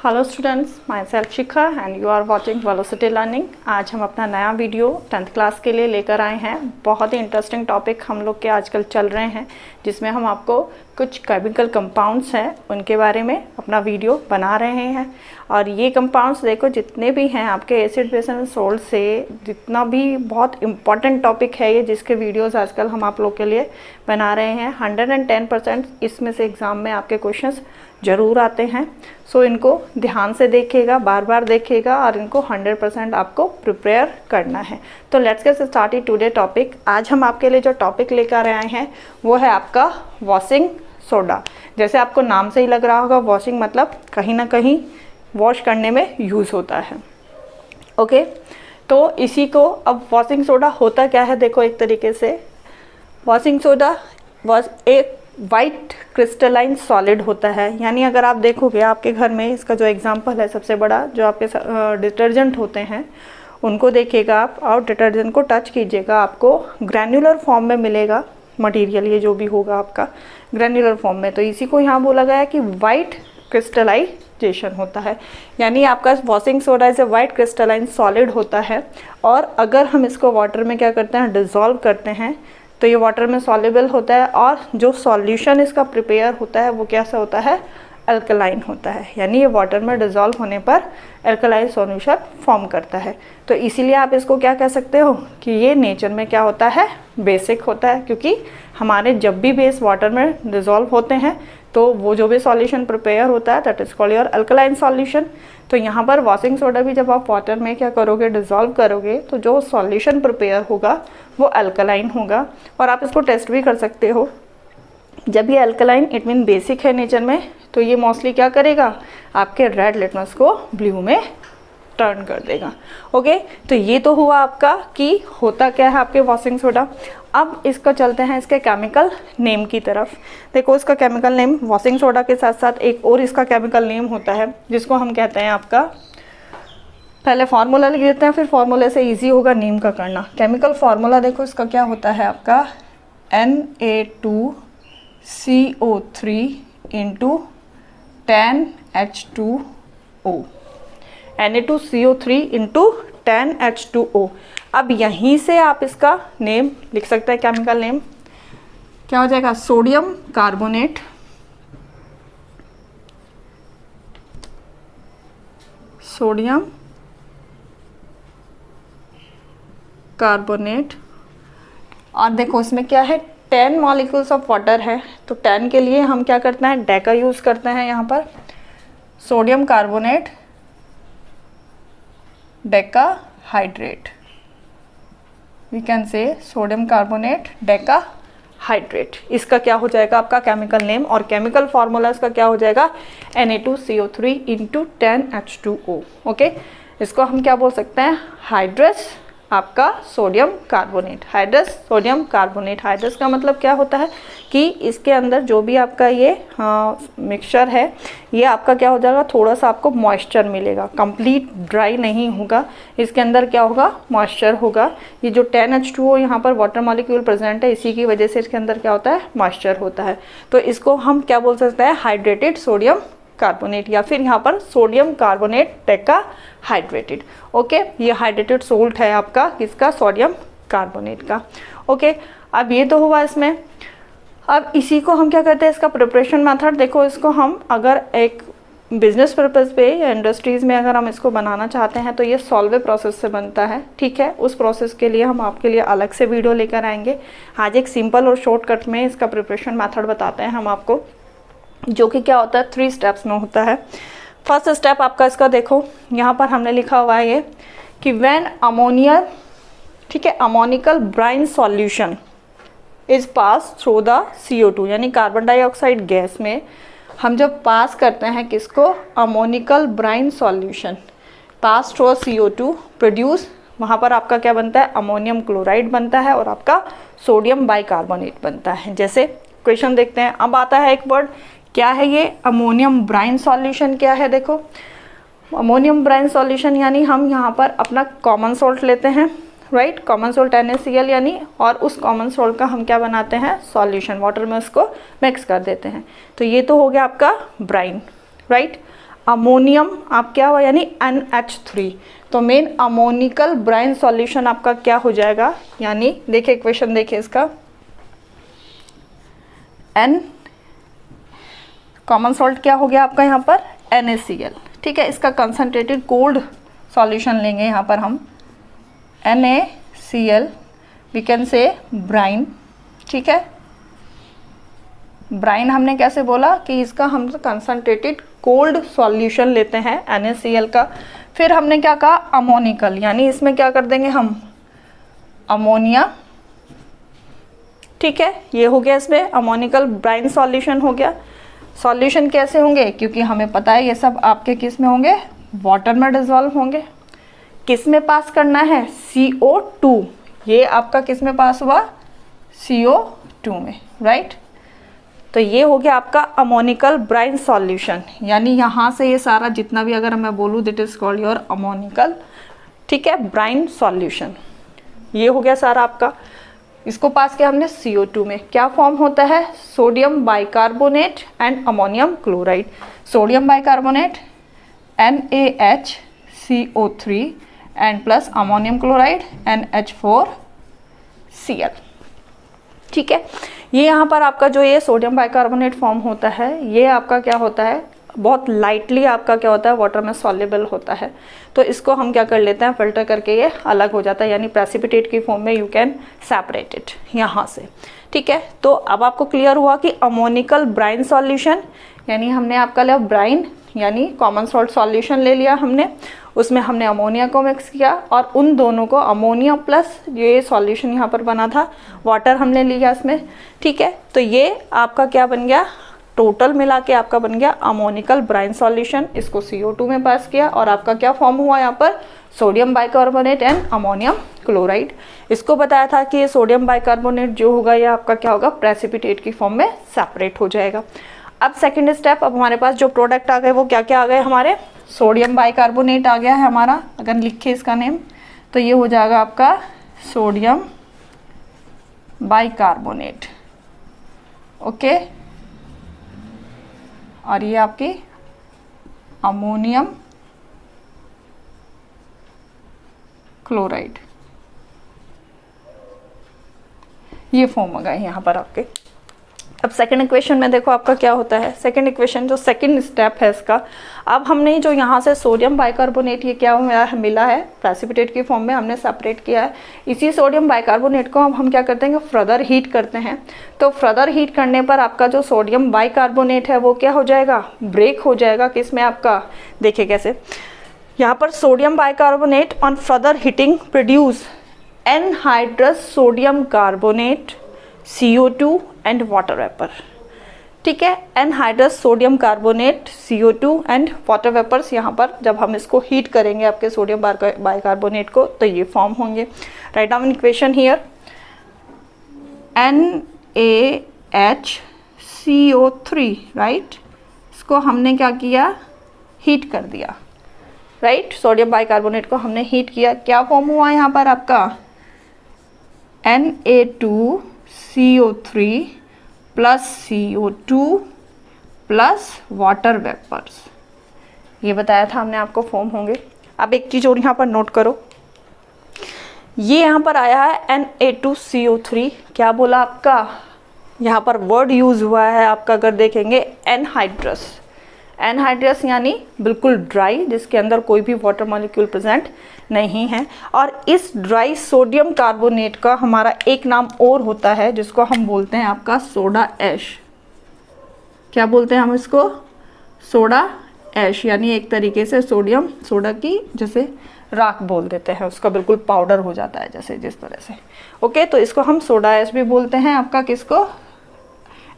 Hello students, myself Shikha and you are watching velocity learning. आज हम अपना नया वीडियो 10th क्लास के लिए लेकर आए हैं। बहुत ही इंटरेस्टिंग टॉपिक हम लोग के आजकल चल रहे हैं, जिसमें हम आपको कुछ केमिकल कंपाउंड्स हैं उनके बारे में अपना वीडियो बना रहे हैं। और ये कंपाउंड्स देखो जितने भी हैं आपके एसिड बेस एंड सोल्ट से, जितना भी बहुत इंपॉर्टेंट टॉपिक है ये, जिसके वीडियोज़ आजकल हम आप लोग के लिए बना रहे हैं। 110% इसमें से एग्ज़ाम में आपके क्वेश्चंस ज़रूर आते हैं। सो इनको ध्यान से देखिएगा, बार बार देखिएगा और इनको 100% आपको प्रिपेयर करना है। तो let's get started today topic. आज हम आपके लिए जो टॉपिक लेकर आए हैं वो है आपका वॉशिंग सोडा। जैसे आपको नाम से ही लग रहा होगा, वॉशिंग मतलब कहीं ना कहीं वॉश करने में यूज़ होता है। ओके, तो इसी को अब वॉशिंग सोडा होता क्या है, देखो एक तरीके से वॉशिंग सोडा एक वाइट क्रिस्टलाइन सॉलिड होता है। यानी अगर आप देखोगे आपके घर में, इसका जो एग्जांपल है सबसे बड़ा, जो आपके डिटर्जेंट होते हैं उनको देखिएगा आप और डिटर्जेंट को टच कीजिएगा, आपको ग्रैन्युलर फॉर्म में मिलेगा मटेरियल। ये जो भी होगा आपका ग्रैन्युलर फॉर्म में, तो इसी को यहाँ बोला गया है कि वाइट क्रिस्टलाइजेशन होता है। यानी आपका washing soda is a white crystalline solid होता है। और अगर हम इसको वाटर में क्या करते हैं, डिज़ोल्व करते हैं, तो ये वाटर में सॉल्युबल होता है और जो सॉल्यूशन इसका प्रिपेयर होता है वो कैसा होता है, अल्कलाइन होता है। यानी ये वाटर में डिज़ोल्व होने पर अल्कलाइन सॉल्यूशन फॉर्म करता है। तो इसीलिए आप इसको क्या कह सकते हो कि ये नेचर में क्या होता है, बेसिक होता है। क्योंकि हमारे जब भी बेस वाटर में डिज़ोल्व होते हैं तो वो जो भी सॉल्यूशन प्रिपेयर होता है that is called your alkaline solution. तो यहाँ पर वॉशिंग सोडा भी जब आप वाटर में क्या करोगे, डिज़ोल्व करोगे, तो जो सॉल्यूशन प्रिपेयर होगा वो अल्कलाइन होगा। और आप इसको टेस्ट भी कर सकते हो। जब ये अल्कलाइन इट मीन बेसिक है नेचर में, तो ये मोस्टली क्या करेगा, आपके रेड लिटमस को ब्लू में टर्न कर देगा। ओके, तो ये तो हुआ आपका कि होता क्या है आपके वॉशिंग सोडा। अब इसको चलते हैं इसके केमिकल नेम की तरफ। देखो इसका केमिकल नेम वॉशिंग सोडा के साथ साथ एक और इसका केमिकल नेम होता है, जिसको हम कहते हैं आपका, पहले फार्मूला लिख देते हैं, फिर फार्मूले से इजी होगा नेम का करना। केमिकल फार्मूला देखो इसका क्या होता है आपका, Na2CO3 into 10H2O। Na2CO3 into 10H2O। अब यहीं से आप इसका नेम लिख सकते हैं। केमिकल नेम क्या हो जाएगा, सोडियम कार्बोनेट, सोडियम कार्बोनेट। और देखो इसमें क्या है, 10 मॉलिक्यूल्स ऑफ वाटर है, तो 10 के लिए हम क्या करते हैं, डेका यूज़ करते हैं। यहाँ पर sodium carbonate decahydrate, we can say sodium carbonate decahydrate. इसका क्या हो जाएगा आपका केमिकल नेम, और केमिकल फार्मूला इसका क्या हो जाएगा, Na2CO3 इंटू 10H2O। ओके, इसको हम क्या बोल सकते हैं, हाइड्रस आपका sodium carbonate. Hydrous sodium carbonate, hydrous का मतलब क्या होता है कि इसके अंदर जो भी आपका ये मिक्सचर है, ये आपका क्या हो जाएगा, थोड़ा सा आपको मॉइस्चर मिलेगा, कंप्लीट ड्राई नहीं होगा। इसके अंदर क्या होगा, मॉइस्चर होगा। ये जो 10H2O यहाँ पर वाटर मॉलिक्यूल प्रेजेंट है, इसी की वजह से इसके अंदर क्या होता है, मॉइस्चर होता है। तो इसको हम क्या बोल सकते हैं, हाइड्रेटेड सोडियम कार्बोनेट, या फिर यहाँ पर sodium carbonate Deka hydrated. Okay, ये हाइड्रेटेड सोल्ट है आपका किसका, सोडियम कार्बोनेट का। ओके, अब ये तो हुआ इसमें। अब इसी को हम क्या करते हैं, इसका प्रिपरेशन मेथड देखो। इसको हम अगर एक बिजनेस पर्पज़ पे या इंडस्ट्रीज़ में अगर हम इसको बनाना चाहते हैं तो ये सॉल्वे प्रोसेस से बनता है। ठीक है, उस प्रोसेस के लिए हम आपके लिए अलग से वीडियो लेकर आएंगे। आज एक सिंपल और शॉर्टकट में इसका प्रिपरेशन मेथड बताते हैं हम आपको, जो कि क्या होता है, 3 स्टेप्स में होता है। फर्स्ट स्टेप आपका इसका देखो, यहाँ पर हमने लिखा हुआ है ये कि व्हेन अमोनिया, ठीक है, ammoniacal brine solution is pass through the CO2, यानी कार्बन डाइऑक्साइड गैस में हम जब पास करते हैं किसको, ammoniacal brine solution pass through CO2 produce, वहाँ पर आपका क्या बनता है, अमोनियम क्लोराइड बनता है और आपका सोडियम बाइकार्बोनेट बनता है। जैसे क्वेश्चन देखते हैं, अब आता है एक वर्ड, क्या है ये, अमोनियम ब्राइन सॉल्यूशन। क्या है देखो, अमोनियम ब्राइन सॉल्यूशन यानी हम यहाँ पर अपना कॉमन सोल्ट लेते हैं, राइट, कॉमन सोल्ट NaCl यानी, और उस कॉमन सोल्ट का हम क्या बनाते हैं, सॉल्यूशन, वाटर में उसको मिक्स कर देते हैं। तो ये तो हो गया आपका ब्राइन, राइट। अमोनियम आप क्या हुआ, यानी NH3। तो मेन अमोनिकल ब्राइन सॉल्यूशन आपका क्या हो जाएगा, यानी देखिए इक्वेशन देखिए इसका, N कॉमन सॉल्ट क्या हो गया आपका यहाँ पर NaCl, ठीक है। इसका कंसनट्रेटेड कोल्ड सॉल्यूशन लेंगे यहाँ पर हम NaCl, we can say brine, ठीक है। ब्राइन हमने कैसे बोला कि इसका हम कंसनट्रेटेड कोल्ड सॉल्यूशन लेते हैं NaCl का। फिर हमने क्या कहा अमोनिकल, यानी इसमें क्या कर देंगे हम अमोनिया, ठीक है। ये हो गया इसमें अमोनिकल ब्राइन सॉल्यूशन हो गया। सॉल्यूशन कैसे होंगे, क्योंकि हमें पता है ये सब आपके किस में होंगे, वाटर में डिजॉल्व होंगे। किस में पास करना है, CO2, ये आपका किस में पास हुआ, CO2 में, राइट। तो ये हो गया आपका अमोनिकल ब्राइन सॉल्यूशन, यानी यहाँ से ये सारा जितना भी अगर मैं बोलूँ that is called your ammoniacal, ठीक है, ब्राइन सॉल्यूशन। ये हो गया सारा आपका। इसको पास किया हमने CO2 में, क्या फॉर्म होता है, sodium bicarbonate and ammonium chloride. Sodium bicarbonate NaHCO3 and plus ammonium chloride NH4Cl, ठीक है। ये यहाँ पर आपका जो ये सोडियम बाइकार्बोनेट फॉर्म होता है, ये आपका क्या होता है, बहुत लाइटली आपका क्या होता है, वाटर में सॉल्युबल होता है। तो इसको हम क्या कर लेते हैं, फिल्टर करके ये अलग हो जाता है, यानी प्रेसिपिटेट की फॉर्म में यू कैन सेपरेट इट यहाँ से, ठीक है। तो अब आपको क्लियर हुआ कि अमोनिकल ब्राइन सॉल्यूशन, यानी हमने आपका लिया ब्राइन, यानी कॉमन सॉल्ट सॉल्यूशन ले लिया हमने, उसमें हमने अमोनिया को मिक्स किया और उन दोनों को अमोनिया प्लस ये सॉल्यूशन यहाँ पर बना था वाटर हमने लिया इसमें, ठीक है। तो ये आपका क्या बन गया, टोटल मिला के आपका बन गया अमोनिकल ब्राइन सॉल्यूशन। इसको CO2 में पास किया और आपका क्या फॉर्म हुआ यहाँ पर, sodium bicarbonate and ammonium chloride. इसको बताया था कि ये सोडियम बाइकार्बोनेट जो होगा ये आपका क्या होगा, प्रेसिपिटेट की फॉर्म में सेपरेट हो जाएगा। अब सेकेंड स्टेप, अब हमारे पास जो प्रोडक्ट आ गए वो क्या क्या आ गए हमारे, सोडियम बाइकार्बोनेट आ गया है हमारा, अगर लिखे इसका नेम तो ये हो जाएगा आपका सोडियम बाइकार्बोनेट, ओके। और ये आपकी अमोनियम क्लोराइड, ये फॉर्म आ गए यहाँ पर आपके। अब सेकंड इक्वेशन में देखो आपका क्या होता है, सेकंड इक्वेशन जो सेकंड स्टेप है इसका, अब हमने जो यहाँ से सोडियम बाइकार्बोनेट ये क्या मिला है, प्रेसिपिटेट की फॉर्म में हमने सेपरेट किया है। इसी सोडियम बाइकार्बोनेट को अब हम क्या करते हैं, फर्दर हीट करते हैं। तो फर्दर हीट करने पर आपका जो सोडियम बाइकार्बोनेट है वो क्या हो जाएगा, ब्रेक हो जाएगा। किसमें आपका, देखिए कैसे, यहाँ पर sodium bicarbonate on further heating produce anhydrous sodium carbonate, CO2 and water vapour, ठीक है। Anhydrous sodium carbonate, CO2 and water vapours, यहाँ पर जब हम इसको हीट करेंगे आपके सोडियम बाइकार्बोनेट को तो ये फॉर्म होंगे। Write down equation here, NaHCO3, right, इसको हमने क्या किया, हीट कर दिया, राइट। सोडियम बाइकार्बोनेट को हमने हीट किया, क्या फॉर्म हुआ यहाँ पर आपका, Na2CO3 plus CO2 plus water vapours, ये बताया था हमने आपको फॉर्म होंगे। अब एक चीज़ और यहाँ पर नोट करो, ये यहाँ पर आया है Na2CO3, क्या बोला आपका, यहाँ पर वर्ड यूज़ हुआ है आपका, अगर देखेंगे एनहाइड्रस, एनहाइड्रस यानी बिल्कुल ड्राई, जिसके अंदर कोई भी वाटर मॉलिक्यूल प्रेजेंट नहीं है। और इस ड्राई सोडियम कार्बोनेट का हमारा एक नाम और होता है जिसको हम बोलते हैं आपका सोडा ऐश। क्या बोलते हैं हम इसको, सोडा ऐश, यानी एक तरीके से सोडियम सोडा की जैसे राख बोल देते हैं, उसका बिल्कुल पाउडर हो जाता है जैसे जिस तरह से, ओके। तो इसको हम सोडा ऐश भी बोलते हैं आपका, किसको,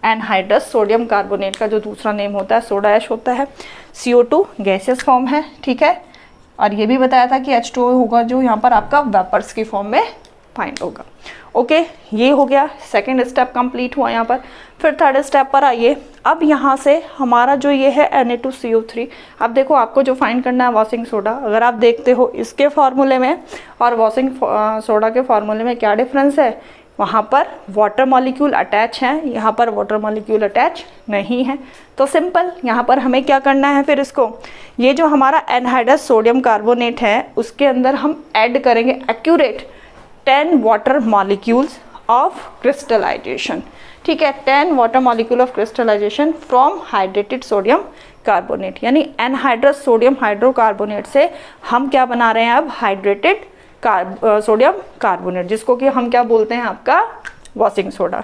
एनहाइड्रस सोडियम कार्बोनेट का जो दूसरा नेम होता है सोडा ऐश होता है। CO2 गैसियस फॉर्म है, ठीक है। और ये भी बताया था कि H2O होगा जो यहाँ पर आपका वेपर्स की फॉर्म में फाइंड होगा, ओके। ये हो गया, सेकंड स्टेप कंप्लीट हुआ यहाँ पर। फिर थर्ड स्टेप पर आइए। अब यहाँ से हमारा जो ये है Na2CO3, अब देखो आपको जो फाइंड करना है वॉशिंग सोडा, अगर आप देखते हो इसके फार्मूले में और वॉशिंग सोडा के फार्मूले में क्या डिफरेंस है, वहाँ पर वाटर मॉलिक्यूल अटैच है, यहाँ पर वाटर मॉलिक्यूल अटैच नहीं है। तो सिंपल, यहाँ पर हमें क्या करना है फिर इसको, ये जो हमारा एनहाइड्रस सोडियम कार्बोनेट है उसके अंदर हम ऐड करेंगे accurate 10 water molecules of crystallization. ठीक है, 10 water molecule of crystallization from hydrated sodium carbonate, यानी एनहाइड्रस सोडियम हाइड्रोकार्बोनेट से हम क्या बना रहे हैं अब, हाइड्रेटेड सोडियम कार्बोनेट, जिसको कि हम क्या बोलते हैं आपका वॉशिंग सोडा।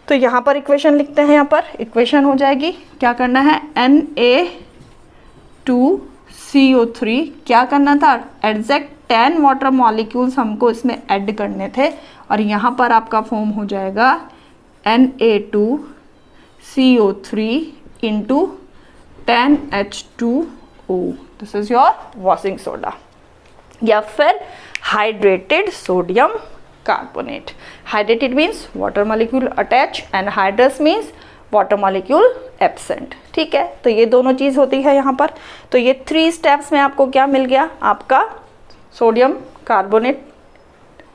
तो यहाँ पर इक्वेशन लिखते हैं, यहाँ पर इक्वेशन हो जाएगी, क्या करना है, Na2CO3, क्या करना था, एग्जैक्ट 10 वाटर मॉलिक्यूल्स हमको इसमें ऐड करने थे, और यहाँ पर आपका फॉर्म हो जाएगा Na2CO3 into 10H2O, this is your washing soda, या फिर hydrated sodium carbonate. Hydrated means water molecule attach, and hydrous means water molecule absent. ठीक है, तो ये दोनों चीज़ होती है यहाँ पर। तो ये 3 स्टेप्स में आपको क्या मिल गया, आपका सोडियम कार्बोनेट,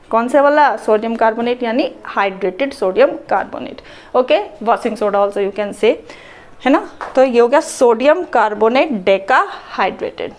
कौन से वाला, सोडियम कार्बोनेट यानी hydrated sodium carbonate. Okay, washing soda also you can say, है ना। तो ये हो गया सोडियम कार्बोनेट डेका हाइड्रेटेड,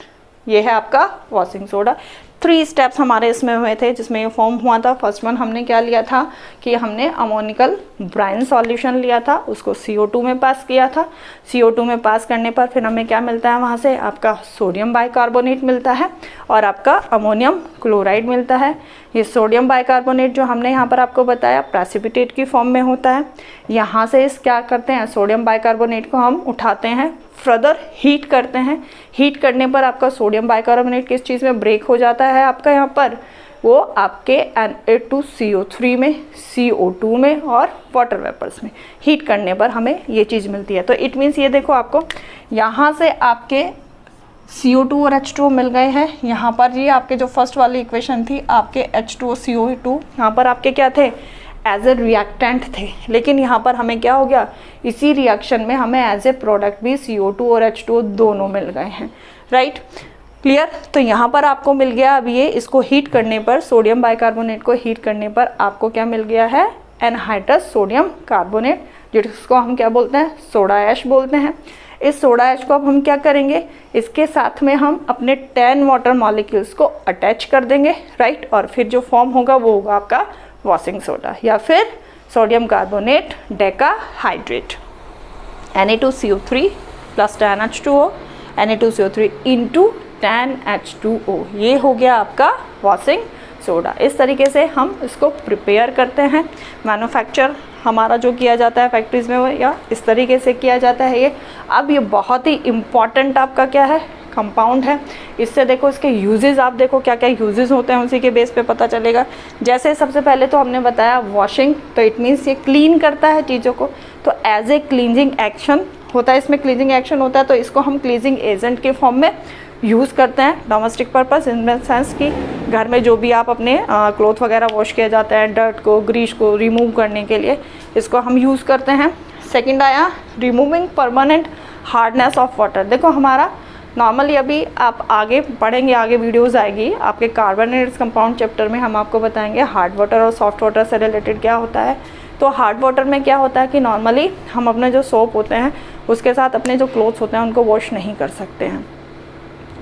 ये है आपका वॉशिंग सोडा। 3 स्टेप्स हमारे इसमें हुए थे जिसमें ये फॉर्म हुआ था। फर्स्ट वन हमने क्या लिया था कि हमने अमोनिकल ब्राइन सॉल्यूशन लिया था, उसको CO2 में पास किया था। CO2 में पास करने पर फिर हमें क्या मिलता है, वहाँ से आपका सोडियम बाइकार्बोनेट मिलता है और आपका अमोनियम क्लोराइड मिलता है। ये सोडियम बाइकार्बोनेट जो हमने यहाँ पर आपको बताया प्रेसिपिटेट की फॉर्म में होता है। यहाँ से इस क्या करते हैं, सोडियम बाइकार्बोनेट को हम उठाते हैं, फर्दर हीट करते हैं। हीट करने पर आपका सोडियम बाइकार्बोनेट किस चीज़ में ब्रेक हो जाता है आपका, यहाँ पर वो आपके Na2CO3 में, CO2 में और वाटर वेपर्स में हीट करने पर हमें ये चीज़ मिलती है। तो इट मीन्स ये देखो, आपको यहाँ से आपके CO2 और H2O मिल गए हैं। यहाँ पर ये आपके जो फर्स्ट वाली इक्वेशन थी, आपके H2O CO2 यहाँ पर आपके क्या थे, एज ए रिएक्टेंट थे, लेकिन यहाँ पर हमें क्या हो गया, इसी रिएक्शन में हमें एज ए प्रोडक्ट भी CO2 और H2O दोनों मिल गए हैं। Right, clear. तो यहाँ पर आपको मिल गया, अब ये इसको हीट करने पर, सोडियम बाइकार्बोनेट को हीट करने पर आपको क्या मिल गया है, एनहाइड्रस सोडियम कार्बोनेट, जिसको हम क्या बोलते हैं, सोडा ऐश बोलते हैं। इस सोडा ऐश को अब हम क्या करेंगे, इसके साथ में हम अपने 10 वाटर मॉलिक्यूल्स को अटैच कर देंगे। राइट, और फिर जो फॉर्म होगा वो होगा आपका वॉशिंग सोडा या फिर sodium carbonate Deka hydrate, Na2CO3 plus 10H2O, Na2CO3 into 10H2O, ये हो गया आपका वॉशिंग सोडा। इस तरीके से हम इसको प्रिपेयर करते हैं। मैन्युफैक्चर हमारा जो किया जाता है फैक्ट्रीज में, या इस तरीके से किया जाता है ये। अब ये बहुत ही इम्पॉर्टेंट आपका क्या है, कंपाउंड है। इससे देखो इसके यूजेस, आप देखो क्या क्या यूजेस होते हैं, उसी के बेस पे पता चलेगा। जैसे सबसे पहले तो हमने बताया वॉशिंग, तो इट मीन्स ये क्लीन करता है चीज़ों को, तो एज ए क्लींजिंग एक्शन होता है, इसमें क्लींजिंग एक्शन होता है। तो इसको हम क्लींजिंग एजेंट के फॉर्म में यूज़ करते हैं domestic purpose, in the sense कि घर में जो भी आप अपने क्लॉथ वगैरह वॉश किए जाते हैं, डर्ट को, ग्रीस को रिमूव करने के लिए इसको हम यूज़ करते हैं। सेकंड आया removing permanent hardness of water. देखो हमारा नॉर्मली, अभी आप आगे पढ़ेंगे, आगे वीडियोस आएगी आपके कार्बोनेट्स कंपाउंड चैप्टर में, हम आपको बताएंगे हार्ड वाटर और सॉफ्ट वाटर से रिलेटेड क्या होता है। तो हार्ड वाटर में क्या होता है कि नॉर्मली हम अपने जो सोप होते हैं उसके साथ अपने जो क्लोथ्स होते हैं उनको वॉश नहीं कर सकते हैं।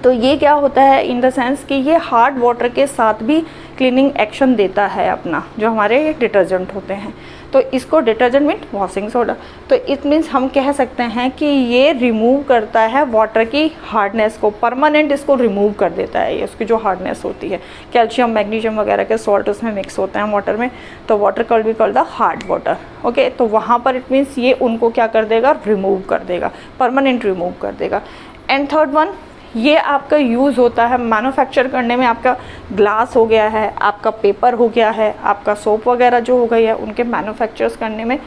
तो ये क्या होता है, इन द सेंस कि ये हार्ड वाटर के साथ भी क्लीनिंग एक्शन देता है अपना, जो हमारे डिटर्जेंट होते हैं। तो इसको डिटर्जेंट मीन वॉशिंग सोडा, तो इट मीन्स हम कह सकते हैं कि ये रिमूव करता है वाटर की हार्डनेस को, परमानेंट इसको रिमूव कर देता है। ये उसकी जो हार्डनेस होती है, कैल्शियम मैग्नीशियम वगैरह के सॉल्ट उसमें मिक्स होते हैं वाटर में, तो water called be called the hard water. Okay, तो वहाँ पर इट मीन्स ये उनको क्या कर देगा, रिमूव कर देगा, परमानेंट रिमूव कर देगा। एंड थर्ड वन, ये आपका यूज़ होता है मैन्युफैक्चर करने में। आपका ग्लास हो गया है, आपका पेपर हो गया है, आपका सोप वगैरह जो हो गई है, उनके मैन्युफैक्चर्स करने में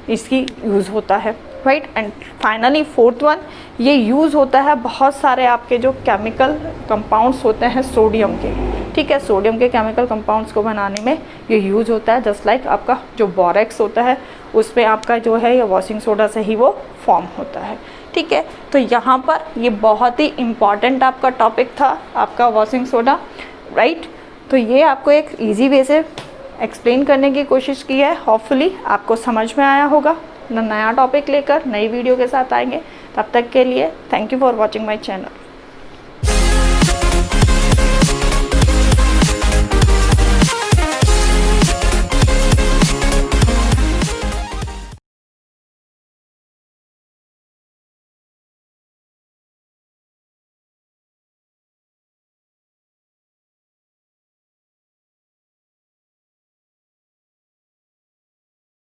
इसकी यूज़ होता है। Right, and finally fourth one, ये यूज़ होता है बहुत सारे आपके जो केमिकल कंपाउंड्स होते हैं सोडियम के, ठीक है, सोडियम के केमिकल कंपाउंड्स को बनाने में ये यूज़ होता है। जस्ट लाइक आपका जो बोरेक्स होता है उसमें आपका जो है ये वॉशिंग सोडा से ही वो फॉर्म होता है। ठीक है, तो यहाँ पर ये बहुत ही इम्पॉर्टेंट आपका टॉपिक था, आपका वॉशिंग सोडा। राइट, तो ये आपको एक इजी वे से एक्सप्लेन करने की कोशिश की है। होपफुली आपको समझ में आया होगा। नया टॉपिक लेकर नई वीडियो के साथ आएंगे। तब तक के लिए thank you for watching my channel.